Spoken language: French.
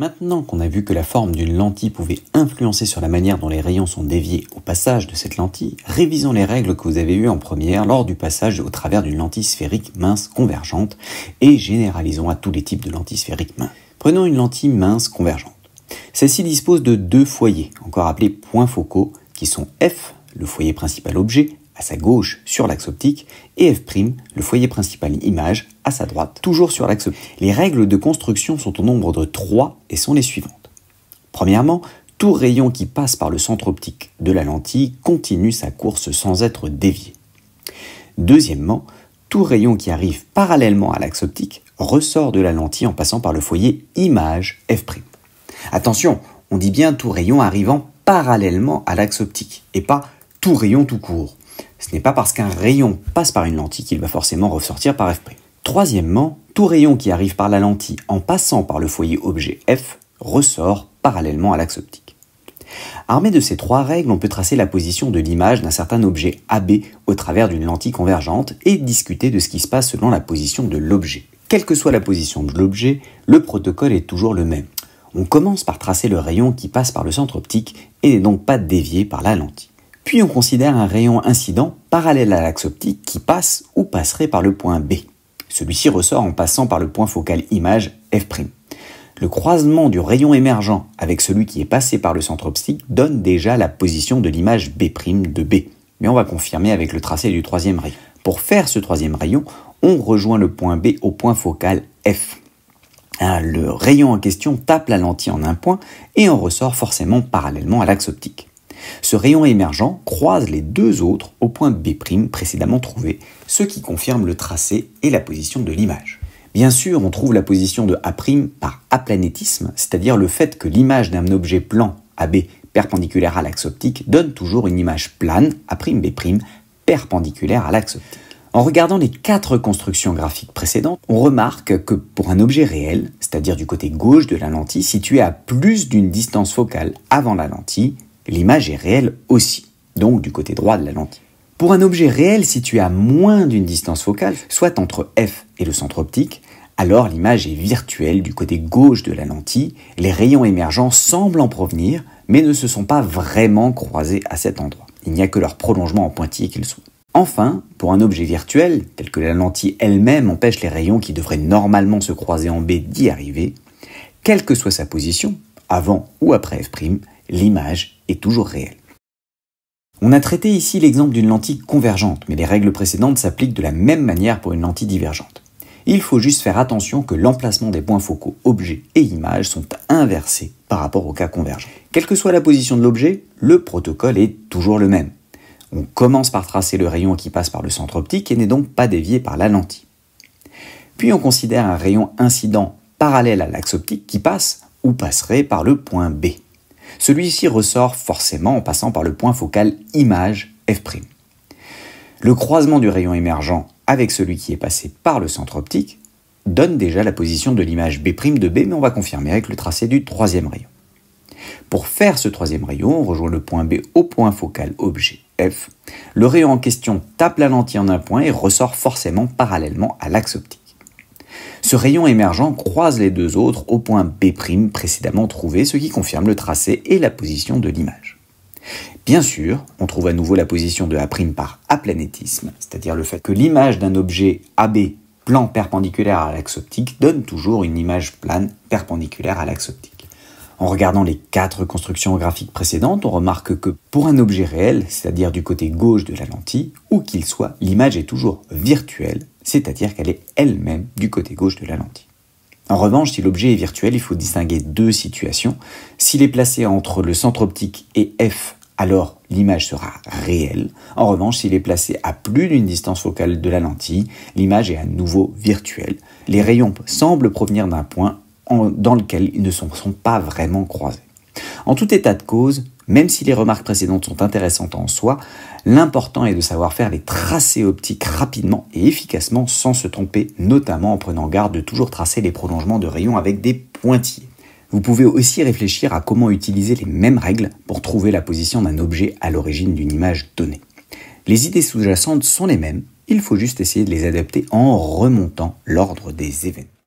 Maintenant qu'on a vu que la forme d'une lentille pouvait influencer sur la manière dont les rayons sont déviés au passage de cette lentille, révisons les règles que vous avez eues en première lors du passage au travers d'une lentille sphérique mince convergente et généralisons à tous les types de lentilles sphériques minces. Prenons une lentille mince convergente. Celle-ci dispose de deux foyers, encore appelés points focaux, qui sont F, le foyer principal objet, à sa gauche sur l'axe optique, et F', le foyer principal image, à sa droite, toujours sur l'axe optique. Les règles de construction sont au nombre de 3 et sont les suivantes. Premièrement, tout rayon qui passe par le centre optique de la lentille continue sa course sans être dévié. Deuxièmement, tout rayon qui arrive parallèlement à l'axe optique ressort de la lentille en passant par le foyer image F'. Attention, on dit bien tout rayon arrivant parallèlement à l'axe optique et pas tout rayon tout court. Ce n'est pas parce qu'un rayon passe par une lentille qu'il va forcément ressortir par F'. Troisièmement, tout rayon qui arrive par la lentille en passant par le foyer objet F ressort parallèlement à l'axe optique. Armé de ces 3 règles, on peut tracer la position de l'image d'un certain objet AB au travers d'une lentille convergente et discuter de ce qui se passe selon la position de l'objet. Quelle que soit la position de l'objet, le protocole est toujours le même. On commence par tracer le rayon qui passe par le centre optique et n'est donc pas dévié par la lentille. Puis on considère un rayon incident parallèle à l'axe optique qui passe ou passerait par le point B. Celui-ci ressort en passant par le point focal image F'. Le croisement du rayon émergent avec celui qui est passé par le centre optique donne déjà la position de l'image B' de B. Mais on va confirmer avec le tracé du troisième rayon. Pour faire ce troisième rayon, on rejoint le point B au point focal F. Le rayon en question tape la lentille en un point et en ressort forcément parallèlement à l'axe optique. Ce rayon émergent croise les 2 autres au point B' précédemment trouvé, ce qui confirme le tracé et la position de l'image. Bien sûr, on trouve la position de A' par aplanétisme, c'est-à-dire le fait que l'image d'un objet plan AB perpendiculaire à l'axe optique donne toujours une image plane A'B' perpendiculaire à l'axe optique. En regardant les 4 constructions graphiques précédentes, on remarque que pour un objet réel, c'est-à-dire du côté gauche de la lentille, situé à plus d'une distance focale avant la lentille, l'image est réelle aussi, donc du côté droit de la lentille. Pour un objet réel situé à moins d'une distance focale, soit entre F et le centre optique, alors l'image est virtuelle du côté gauche de la lentille, les rayons émergents semblent en provenir, mais ne se sont pas vraiment croisés à cet endroit. Il n'y a que leur prolongement en pointillé qu'ils sont. Enfin, pour un objet virtuel, tel que la lentille elle-même empêche les rayons qui devraient normalement se croiser en B d'y arriver, quelle que soit sa position, avant ou après F', l'image est toujours réelle. On a traité ici l'exemple d'une lentille convergente, mais les règles précédentes s'appliquent de la même manière pour une lentille divergente. Il faut juste faire attention que l'emplacement des points focaux objet et image sont inversés par rapport au cas convergent. Quelle que soit la position de l'objet, le protocole est toujours le même. On commence par tracer le rayon qui passe par le centre optique et n'est donc pas dévié par la lentille. Puis on considère un rayon incident parallèle à l'axe optique qui passe ou passerait par le point B. Celui-ci ressort forcément en passant par le point focal image F'. Le croisement du rayon émergent avec celui qui est passé par le centre optique donne déjà la position de l'image B' de B, mais on va confirmer avec le tracé du troisième rayon. Pour faire ce troisième rayon, on rejoint le point B au point focal objet F. Le rayon en question tape la lentille en un point et ressort forcément parallèlement à l'axe optique. Ce rayon émergent croise les 2 autres au point B' précédemment trouvé, ce qui confirme le tracé et la position de l'image. Bien sûr, on trouve à nouveau la position de A' par aplanétisme, c'est-à-dire le fait que l'image d'un objet AB plan perpendiculaire à l'axe optique donne toujours une image plane perpendiculaire à l'axe optique. En regardant les 4 constructions graphiques précédentes, on remarque que pour un objet réel, c'est-à-dire du côté gauche de la lentille, où qu'il soit, l'image est toujours virtuelle, c'est-à-dire qu'elle est elle-même du côté gauche de la lentille. En revanche, si l'objet est virtuel, il faut distinguer 2 situations. S'il est placé entre le centre optique et F, alors l'image sera réelle. En revanche, s'il est placé à plus d'une distance focale de la lentille, l'image est à nouveau virtuelle. Les rayons semblent provenir d'un point dans lequel ils ne sont pas vraiment croisés. En tout état de cause, même si les remarques précédentes sont intéressantes en soi, l'important est de savoir faire les tracés optiques rapidement et efficacement sans se tromper, notamment en prenant garde de toujours tracer les prolongements de rayons avec des pointillés. Vous pouvez aussi réfléchir à comment utiliser les mêmes règles pour trouver la position d'un objet à l'origine d'une image donnée. Les idées sous-jacentes sont les mêmes, il faut juste essayer de les adapter en remontant l'ordre des événements.